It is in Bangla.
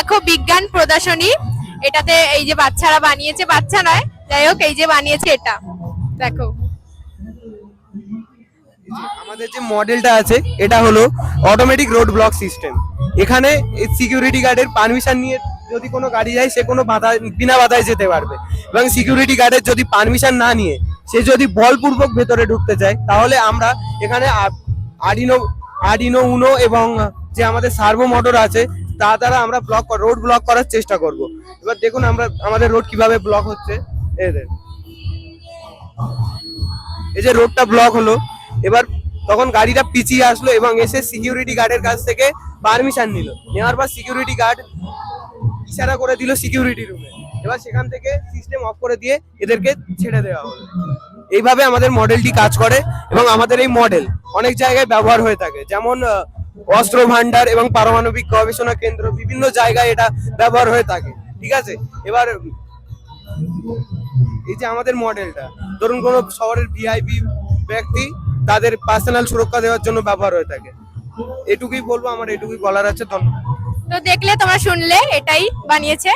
দেখো বিজ্ঞান প্রদর্শনী, এটাতে এই যে বাচ্চারা বানিয়েছে, বাচ্চা নয় যাই হোক, এই যে বানিয়েছে এটা দেখো। আমাদের যে মডেলটা আছে এটা হলো অটোমেটিক রোড ব্লক সিস্টেম। এখানে সিকিউরিটি গার্ডের পারমিশন নিয়ে যদি কোনো গাড়ি যায় সে কোনো বাধা বিনা বাধায় যেতে পারবে, এবং সিকিউরিটি গার্ডের যদি পারমিশন না নিয়ে সে যদি বলপূর্বক ভেতরে ঢুকতে চায় তাহলে আমরা এখানে আর্ডিনো উনো এবং যে আমাদের সার্ভো মোটর আছে তা দ্বারা আমরা রোড ব্লক করার চেষ্টা করব। এবার দেখুন আমরা আমাদের রোড কিভাবে ব্লক হচ্ছে। এই যে রোডটা ব্লক হলো, এবার তখন গাড়িটা পিছিয়ে আসলো এবং এসে সিকিউরিটি গার্ডের কাছ থেকে পারমিশন নিল, নেওয়ার পর সিকিউরিটি গার্ড ইশারা করে দিল সিকিউরিটি রুমে, এবার সেখান থেকে সিস্টেম অফ করে দিয়ে এদেরকে ছেড়ে দেওয়া হলো। এইভাবে আমাদের মডেলটি কাজ করে এবং আমাদের এই মডেল অনেক জায়গায় ব্যবহার হয়ে থাকে, যেমন অস্ত্র ভান্ডার এবং পারমাণবিক গবেষণা কেন্দ্র, বিভিন্ন জায়গায় এটা ব্যবহার হয়ে থাকে। ঠিক আছে, এবার এই যে আমাদের মডেলটা ধরুন কোনো শহরের ভিআইপি ব্যক্তি তাদের পার্সোনাল সুরক্ষা দেওয়ার জন্য ব্যবহার হয়ে থাকে। এটুকুই বলবো, আমার এটুকুই বলার আছে। ধন্যবাদ। তো দেখলে, তোমরা শুনলে, এটাই বানিয়েছে।